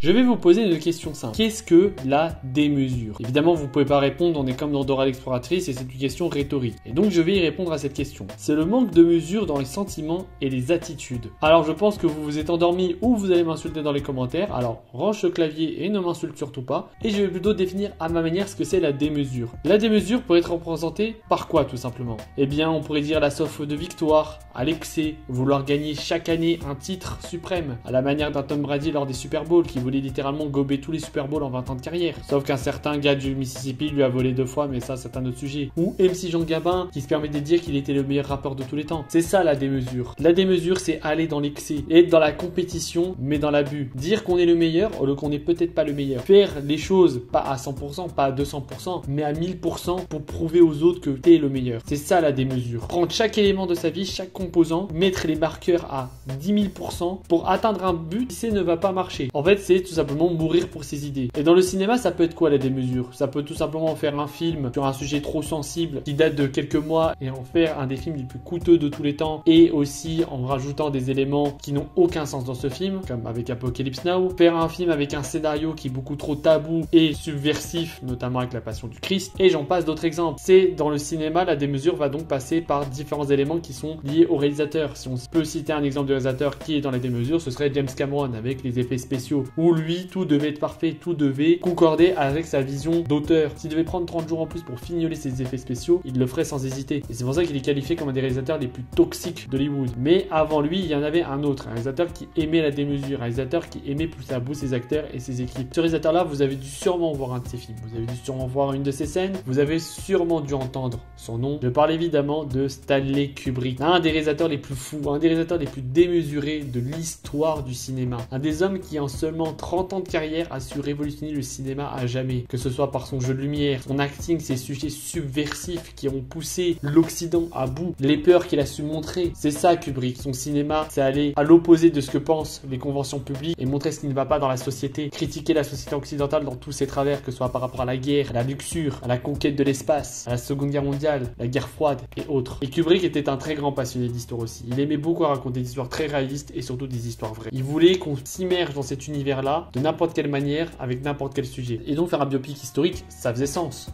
Je vais vous poser une question simple. Qu'est-ce que la démesure? Évidemment, vous ne pouvez pas répondre, on est comme dans Dora l'exploratrice et c'est une question rhétorique. Et donc, je vais y répondre à cette question. C'est le manque de mesure dans les sentiments et les attitudes. Alors, je pense que vous vous êtes endormi ou vous allez m'insulter dans les commentaires. Alors, range ce clavier et ne m'insulte surtout pas. Et je vais plutôt définir à ma manière ce que c'est la démesure. La démesure pourrait être représentée par quoi, tout simplement? Eh bien, on pourrait dire la soif de victoire, à l'excès, vouloir gagner chaque année un titre suprême, à la manière d'un Tom Brady lors des Super Bowls qui voulait littéralement gober tous les Super Bowls en 20 ans de carrière. Sauf qu'un certain gars du Mississippi lui a volé 2 fois, mais ça c'est un autre sujet. Ou MC Jean Gabin qui se permet de dire qu'il était le meilleur rappeur de tous les temps. C'est ça la démesure. La démesure, c'est aller dans l'excès, être dans la compétition mais dans l'abus. Dire qu'on est le meilleur alors qu'on n'est peut-être pas le meilleur. Faire les choses pas à 100%, pas à 200%, mais à 1000% pour prouver aux autres que t'es le meilleur. C'est ça la démesure. Prendre chaque élément de sa vie, chaque composant, mettre les marqueurs à 10 000% pour atteindre un but qui ne va pas marcher. En fait, c'est tout simplement mourir pour ses idées. Et dans le cinéma, ça peut être quoi la démesure? Ça peut tout simplement faire un film sur un sujet trop sensible qui date de quelques mois et en faire un des films les plus coûteux de tous les temps, et aussi en rajoutant des éléments qui n'ont aucun sens dans ce film, comme avec Apocalypse Now. Faire un film avec un scénario qui est beaucoup trop tabou et subversif, notamment avec La Passion du Christ, et j'en passe d'autres exemples. C'est dans le cinéma, la démesure va donc passer par différents éléments qui sont liés au réalisateur. Si on peut citer un exemple de réalisateur qui est dans la démesure, ce serait James Cameron avec les effets spéciaux, où lui, tout devait être parfait, tout devait concorder avec sa vision d'auteur. S'il devait prendre 30 jours en plus pour fignoler ses effets spéciaux, il le ferait sans hésiter. Et c'est pour ça qu'il est qualifié comme un des réalisateurs les plus toxiques d'Hollywood. Mais avant lui, il y en avait un autre, un réalisateur qui aimait la démesure, un réalisateur qui aimait pousser à bout ses acteurs et ses équipes. Ce réalisateur-là, vous avez dû sûrement voir un de ses films, vous avez dû sûrement voir une de ses scènes, vous avez sûrement dû entendre son nom. Je parle évidemment de Stanley Kubrick, un des réalisateurs les plus fous, un des réalisateurs les plus démesurés de l'histoire du cinéma. Un des hommes qui en seulement 30 ans de carrière a su révolutionner le cinéma à jamais, que ce soit par son jeu de lumière, son acting, ses sujets subversifs qui ont poussé l'Occident à bout, les peurs qu'il a su montrer. C'est ça Kubrick, son cinéma, c'est aller à l'opposé de ce que pensent les conventions publiques et montrer ce qui ne va pas dans la société, critiquer la société occidentale dans tous ses travers, que ce soit par rapport à la guerre, à la luxure, à la conquête de l'espace, à la Seconde Guerre mondiale, la guerre froide et autres. Et Kubrick était un très grand passionné d'histoire aussi. Il aimait beaucoup raconter des histoires très réalistes et surtout des histoires vraies. Il voulait qu'on s'immerge dans cet univers-là de n'importe quelle manière, avec n'importe quel sujet. Et donc faire un biopic historique, ça faisait sens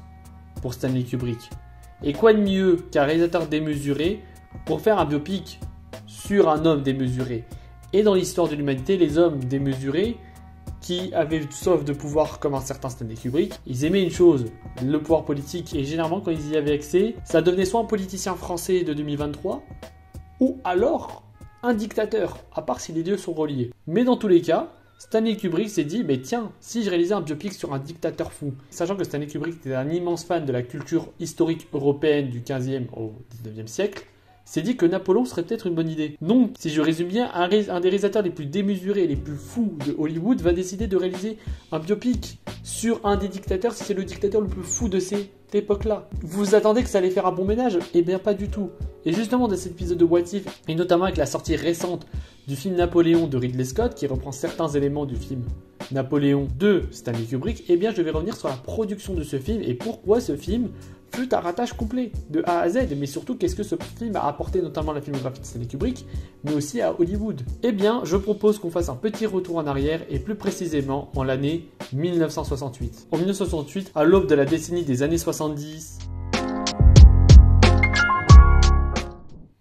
pour Stanley Kubrick. Et quoi de mieux qu'un réalisateur démesuré pour faire un biopic sur un homme démesuré? Et dans l'histoire de l'humanité, les hommes démesurés qui avaient soif de pouvoir comme un certain Stanley Kubrick, ils aimaient une chose, le pouvoir politique. Et généralement, quand ils y avaient accès, ça devenait soit un politicien français de 2023, ou alors un dictateur, à part si les deux sont reliés. Mais dans tous les cas, Stanley Kubrick s'est dit, mais tiens, si je réalisais un biopic sur un dictateur fou, sachant que Stanley Kubrick était un immense fan de la culture historique européenne du 15e au 19e siècle, s'est dit que Napoléon serait peut-être une bonne idée. Donc, si je résume bien, un des réalisateurs les plus démesurés et les plus fous de Hollywood va décider de réaliser un biopic sur un des dictateurs, si c'est le dictateur le plus fou de cette époque-là. Vous vous attendez que ça allait faire un bon ménage? Eh bien, pas du tout. Et justement, dans cet épisode de What If, et notamment avec la sortie récente du film Napoléon de Ridley Scott, qui reprend certains éléments du film Napoléon de Stanley Kubrick, eh bien, je vais revenir sur la production de ce film et pourquoi ce film fut un ratage complet de A à Z, mais surtout qu'est-ce que ce film a apporté notamment à la filmographie de Stanley Kubrick, mais aussi à Hollywood. Eh bien, je propose qu'on fasse un petit retour en arrière et plus précisément en l'année 1968. En 1968, à l'aube de la décennie des années 70,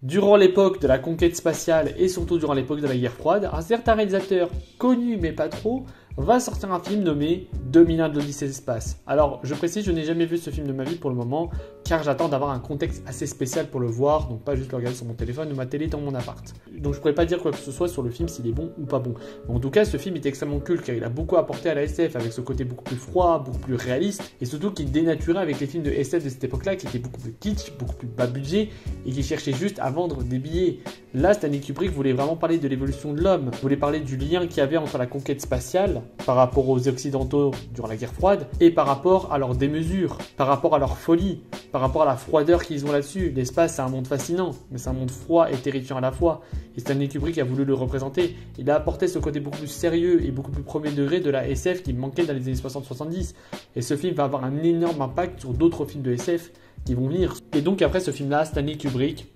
durant l'époque de la conquête spatiale et surtout durant l'époque de la guerre froide, un certain réalisateur connu mais pas trop va sortir un film nommé 2001 de l'Odyssée de l'espace. Alors, je précise, je n'ai jamais vu ce film de ma vie pour le moment, car j'attends d'avoir un contexte assez spécial pour le voir, donc pas juste le regarder sur mon téléphone ou ma télé dans mon appart. Donc je pourrais pas dire quoi que ce soit sur le film, s'il est bon ou pas bon. Mais en tout cas, ce film est extrêmement culte, car il a beaucoup apporté à la SF, avec ce côté beaucoup plus froid, beaucoup plus réaliste, et surtout qui dénaturait avec les films de SF de cette époque-là, qui étaient beaucoup plus kitsch, beaucoup plus bas budget, et qui cherchaient juste à vendre des billets. Là, Stanley Kubrick voulait vraiment parler de l'évolution de l'homme, voulait parler du lien qu'il y avait entre la conquête spatiale, par rapport aux Occidentaux durant la guerre froide, et par rapport à leur démesure, par rapport à leur folie, par rapport à la froideur qu'ils ont là-dessus. L'espace, c'est un monde fascinant, mais c'est un monde froid et terrifiant à la fois. Et Stanley Kubrick a voulu le représenter. Il a apporté ce côté beaucoup plus sérieux et beaucoup plus premier degré de la SF qui manquait dans les années 60-70. Et ce film va avoir un énorme impact sur d'autres films de SF qui vont venir. Et donc après ce film-là, Stanley Kubrick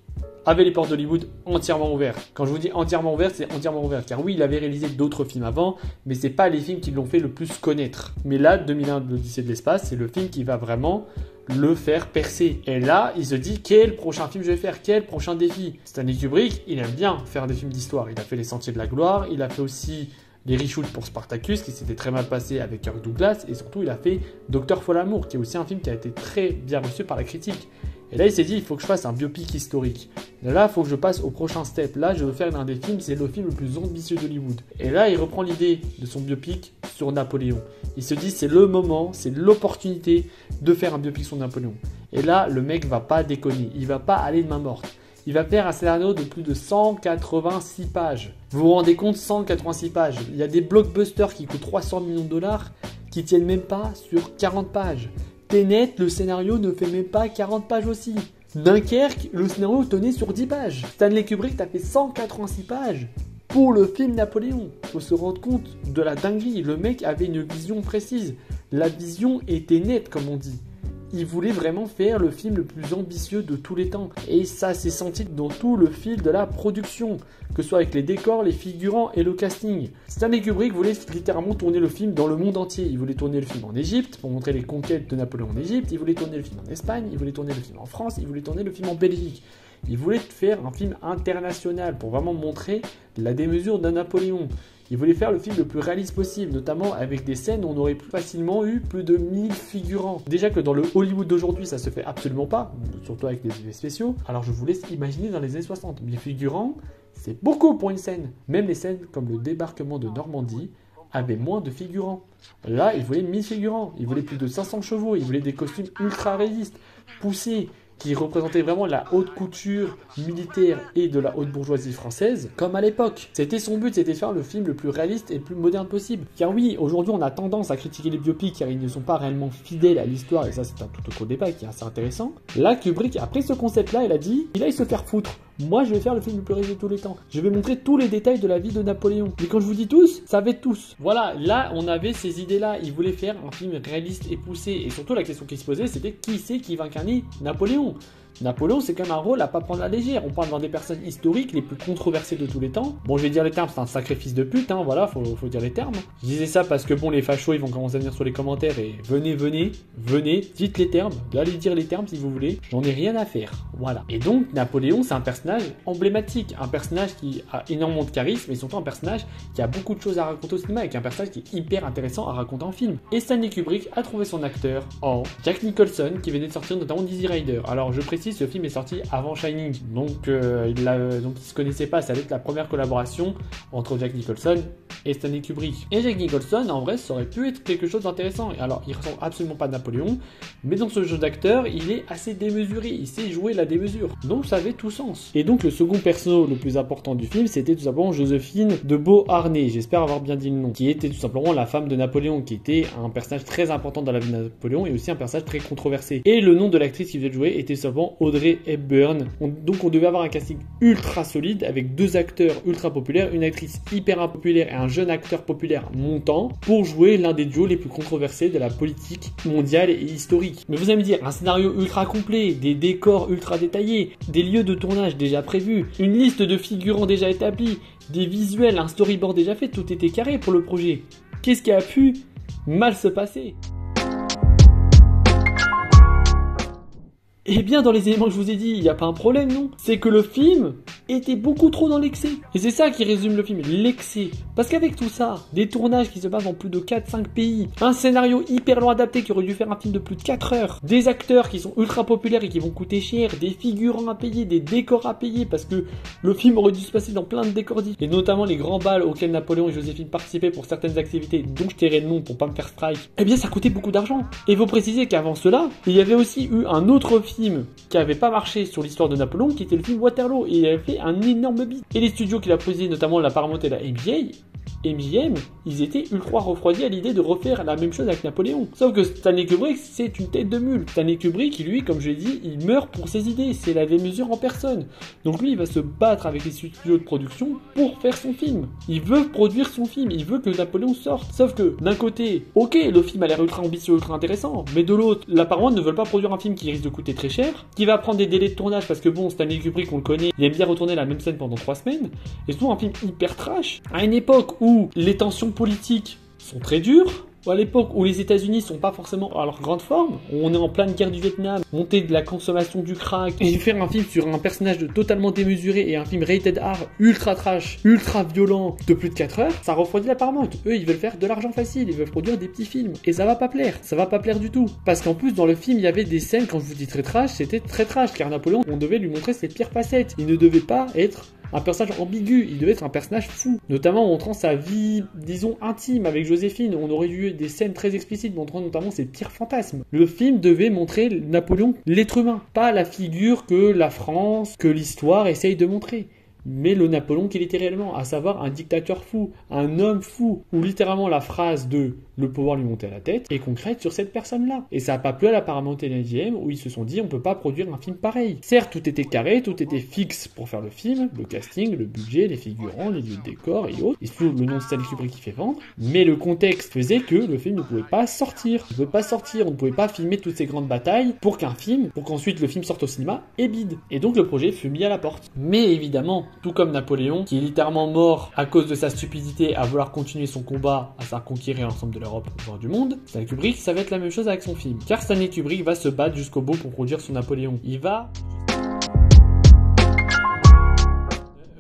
avait les portes d'Hollywood entièrement ouvertes. Quand je vous dis entièrement ouvertes, c'est entièrement ouvert. Car oui, il avait réalisé d'autres films avant, mais c'est pas les films qui l'ont fait le plus connaître. Mais là, 2001, l'Odyssée de l'espace, c'est le film qui va vraiment le faire percer. Et là, il se dit quel prochain film je vais faire, quel prochain défi. Stanley Kubrick, il aime bien faire des films d'histoire. Il a fait Les Sentiers de la Gloire, il a fait aussi les reshoots pour Spartacus qui s'était très mal passé avec Kirk Douglas, et surtout il a fait Dr. Folamour qui est aussi un film qui a été très bien reçu par la critique. Et là il s'est dit il faut que je fasse un biopic historique. Et là il faut que je passe au prochain step. Là je veux faire l'un des films, c'est le film le plus ambitieux d'Hollywood. Et là il reprend l'idée de son biopic sur Napoléon. Il se dit c'est le moment, c'est l'opportunité de faire un biopic sur Napoléon. Et là le mec va pas déconner, il va pas aller de main morte. Il va faire un scénario de plus de 186 pages. Vous vous rendez compte, 186 pages. Il y a des blockbusters qui coûtent 300 millions de dollars qui tiennent même pas sur 40 pages. Tenet, le scénario ne fait même pas 40 pages aussi. Dunkerque, le scénario tenait sur 10 pages. Stanley Kubrick a fait 186 pages pour le film Napoléon. Il faut se rendre compte de la dinguerie. Le mec avait une vision précise. La vision était nette, comme on dit. Il voulait vraiment faire le film le plus ambitieux de tous les temps. Et ça s'est senti dans tout le fil de la production, que ce soit avec les décors, les figurants et le casting. Stanley Kubrick voulait littéralement tourner le film dans le monde entier. Il voulait tourner le film en Égypte pour montrer les conquêtes de Napoléon en Égypte. Il voulait tourner le film en Espagne. Il voulait tourner le film en France. Il voulait tourner le film en Belgique. Il voulait faire un film international pour vraiment montrer la démesure d'un Napoléon. Il voulait faire le film le plus réaliste possible, notamment avec des scènes où on aurait plus facilement eu plus de 1000 figurants. Déjà que dans le Hollywood d'aujourd'hui, ça se fait absolument pas, surtout avec des effets spéciaux. Alors je vous laisse imaginer dans les années 60. 1000 figurants, c'est beaucoup pour une scène. Même les scènes comme le débarquement de Normandie avaient moins de figurants. Là, il voulait 1000 figurants, il voulait plus de 500 chevaux, il voulait des costumes ultra réalistes, poussés, qui représentait vraiment la haute couture militaire et de la haute bourgeoisie française, comme à l'époque. C'était son but, c'était de faire le film le plus réaliste et le plus moderne possible. Car oui, aujourd'hui on a tendance à critiquer les biopics car ils ne sont pas réellement fidèles à l'histoire, et ça c'est un tout autre débat qui est assez intéressant. Là, Kubrick, après ce concept-là, il a dit, il aille se faire foutre. Moi, je vais faire le film le plus réaliste de tous les temps. Je vais montrer tous les détails de la vie de Napoléon. Et quand je vous dis tous, ça va être tous. Voilà, là, on avait ces idées-là. Il voulait faire un film réaliste et poussé. Et surtout, la question qui se posait, c'était qui c'est qui va incarner Napoléon ? Napoléon, c'est quand même un rôle à pas prendre à la légère. On parle dans des personnes historiques les plus controversées de tous les temps. Bon, je vais dire les termes, c'est un sacrifice de pute, hein, voilà, faut dire les termes. Je disais ça parce que bon, les fachos, ils vont commencer à venir sur les commentaires et venez, dites les termes, allez dire les termes si vous voulez. J'en ai rien à faire, voilà. Et donc, Napoléon, c'est un personnage emblématique, un personnage qui a énormément de charisme et surtout un personnage qui a beaucoup de choses à raconter au cinéma et un personnage qui est hyper intéressant à raconter en film. Et Stanley Kubrick a trouvé son acteur en Jack Nicholson qui venait de sortir notamment Easy Rider. Alors, je précise, ce film est sorti avant Shining, donc ils se connaissaient pas, ça allait être la première collaboration entre Jack Nicholson et Stanley Kubrick. Et Jack Nicholson, en vrai, ça aurait pu être quelque chose d'intéressant. Alors, il ressemble absolument pas à Napoléon, mais dans ce jeu d'acteur, il est assez démesuré, il sait jouer la démesure. Donc, ça avait tout sens. Et donc, le second perso le plus important du film, c'était tout simplement Joséphine de Beauharnais, j'espère avoir bien dit le nom, qui était tout simplement la femme de Napoléon, qui était un personnage très important dans la vie de Napoléon et aussi un personnage très controversé. Et le nom de l'actrice qui devait jouer était tout simplement Audrey Hepburn. Donc, on devait avoir un casting ultra solide avec deux acteurs ultra populaires, une actrice hyper impopulaire et un jeune acteur populaire montant pour jouer l'un des duos les plus controversés de la politique mondiale et historique. Mais vous allez me dire, un scénario ultra complet, des décors ultra détaillés, des lieux de tournage déjà prévus, une liste de figurants déjà établis, des visuels, un storyboard déjà fait, tout était carré pour le projet. Qu'est-ce qui a pu mal se passer ? Eh bien, dans les éléments que je vous ai dit, il n'y a pas un problème, non ? C'est que le film était beaucoup trop dans l'excès. Et c'est ça qui résume le film, l'excès. Parce qu'avec tout ça, des tournages qui se passent dans plus de 4-5 pays, un scénario hyper long adapté qui aurait dû faire un film de plus de 4 heures, des acteurs qui sont ultra populaires et qui vont coûter cher, des figurants à payer, des décors à payer, parce que le film aurait dû se passer dans plein de décors différents, et notamment les grands bals auxquels Napoléon et Joséphine participaient pour certaines activités, dont je tairai le nom pour pas me faire strike, eh bien ça coûtait beaucoup d'argent. Et il faut préciser qu'avant cela, il y avait aussi eu un autre film qui avait pas marché sur l'histoire de Napoléon, qui était le film Waterloo, et il avait fait un énorme beat. Et les studios qui l'a posé, notamment la Paramount et la NBA, MGM, ils étaient ultra refroidis à l'idée de refaire la même chose avec Napoléon. Sauf que Stanley Kubrick, c'est une tête de mule. Stanley Kubrick, lui, comme je l'ai dit, il meurt pour ses idées. C'est la démesure en personne. Donc lui, il va se battre avec les studios de production pour faire son film. Il veut produire son film. Il veut que Napoléon sorte. Sauf que, d'un côté, ok, le film a l'air ultra ambitieux, ultra intéressant. Mais de l'autre, la Paramount ne veut pas produire un film qui risque de coûter très cher, qui va prendre des délais de tournage parce que bon, Stanley Kubrick, on le connaît, il aime bien retourner la même scène pendant 3 semaines. Et surtout un film hyper trash. À une époque où les tensions politiques sont très dures, ou à l'époque où les États-Unis sont pas forcément à leur grande forme, on est en pleine guerre du Vietnam, montée de la consommation du crack, et faire un film sur un personnage totalement démesuré et un film rated R ultra trash, ultra violent de plus de 4 heures, ça refroidit la Paramount. Eux, ils veulent faire de l'argent facile, ils veulent produire des petits films, et ça va pas plaire du tout. Parce qu'en plus, dans le film, il y avait des scènes, quand je vous dis très trash, c'était très trash, car Napoléon, on devait lui montrer ses pires facettes. Il ne devait pas être un personnage ambigu, il devait être un personnage fou, notamment en montrant sa vie, disons, intime avec Joséphine. On aurait eu des scènes très explicites montrant notamment ses pires fantasmes. Le film devait montrer Napoléon, l'être humain, pas la figure que la France, que l'histoire essaye de montrer, mais le Napoléon qu'il était réellement, à savoir un dictateur fou, un homme fou, où littéralement la phrase de « le pouvoir lui monter à la tête » est concrète sur cette personne-là. Et ça n'a pas plu à la Paramount et l'MGM, où ils se sont dit on peut pas produire un film pareil. Certes, tout était carré, tout était fixe pour faire le film, le casting, le budget, les figurants, les lieux de décor et autres, et surtout le nom de Stanley Kubrick qui fait vendre, mais le contexte faisait que le film ne pouvait pas sortir. Il ne pouvait pas sortir, on ne pouvait pas filmer toutes ces grandes batailles pour qu'ensuite le film sorte au cinéma et bide. Et donc le projet fut mis à la porte. Mais évidemment, tout comme Napoléon, qui est littéralement mort à cause de sa stupidité à vouloir continuer son combat à savoir conquérir l'ensemble de l'Europe, voire du monde, Stanley Kubrick, ça va être la même chose avec son film. Car Stanley Kubrick va se battre jusqu'au bout pour produire son Napoléon. Il va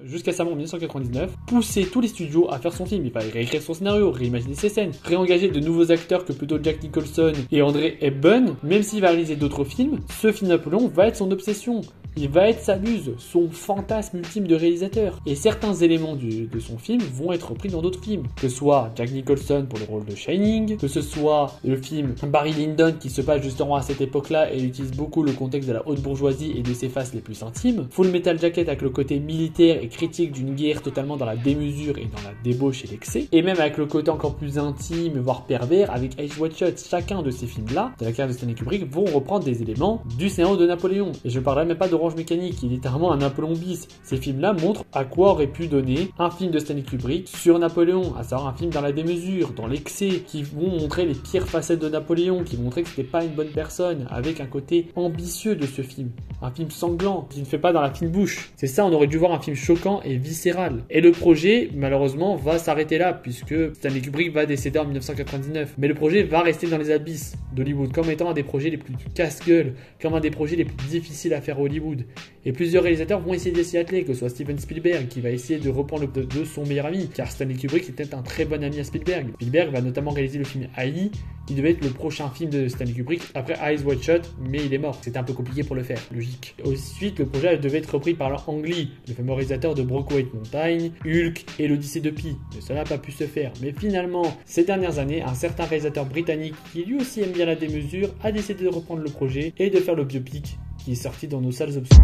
jusqu'à sa mort en 1999, pousser tous les studios à faire son film. Il va réécrire son scénario, réimaginer ses scènes, réengager de nouveaux acteurs que plutôt Jack Nicholson et Audrey Hepburn. Même s'il va réaliser d'autres films, ce film Napoléon va être son obsession. Il va être sa muse, son fantasme ultime de réalisateur. Et certains éléments de son film vont être repris dans d'autres films. Que ce soit Jack Nicholson pour le rôle de Shining, que ce soit le film Barry Lyndon qui se passe justement à cette époque-là et utilise beaucoup le contexte de la haute bourgeoisie et de ses faces les plus intimes. Full Metal Jacket avec le côté militaire et critique d'une guerre totalement dans la démesure et dans la débauche et l'excès. Et même avec le côté encore plus intime, voire pervers, avec Eyes Wide Shut. Chacun de ces films-là, de la carrière de Stanley Kubrick, vont reprendre des éléments du scénario de Napoléon. Et je parlerai même pas d'Orange Mécanique, qui est littéralement un Napoléon bis. Ces films-là montrent à quoi aurait pu donner un film de Stanley Kubrick sur Napoléon, à savoir un film dans la démesure, dans l'excès, qui vont montrer les pires facettes de Napoléon, qui vont montrer que c'était pas une bonne personne, avec un côté ambitieux de ce film. Un film sanglant, qui ne fait pas dans la fine bouche. C'est ça, on aurait dû voir un film choquant et viscéral. Et le projet, malheureusement, va s'arrêter là, puisque Stanley Kubrick va décéder en 1999. Mais le projet va rester dans les abysses d'Hollywood, comme étant un des projets les plus casse-gueule, comme un des projets les plus difficiles à faire à Hollywood. Et plusieurs réalisateurs vont essayer de s'y atteler, que ce soit Steven Spielberg, qui va essayer de reprendre le de son meilleur ami, car Stanley Kubrick était un très bon ami à Spielberg. Spielberg va notamment réaliser le film AI, qui devait être le prochain film de Stanley Kubrick, après Eyes Wide Shut, mais il est mort. C'était un peu compliqué pour le faire, logique. Ensuite, le projet devait être repris par Ang Lee, le fameux réalisateur de Brokeback Mountain, Hulk et l'Odyssée de Pi. Mais cela n'a pas pu se faire. Mais finalement, ces dernières années, un certain réalisateur britannique, qui lui aussi aime bien la démesure, a décidé de reprendre le projet et de faire le biopic qui est sorti dans nos salles obscures.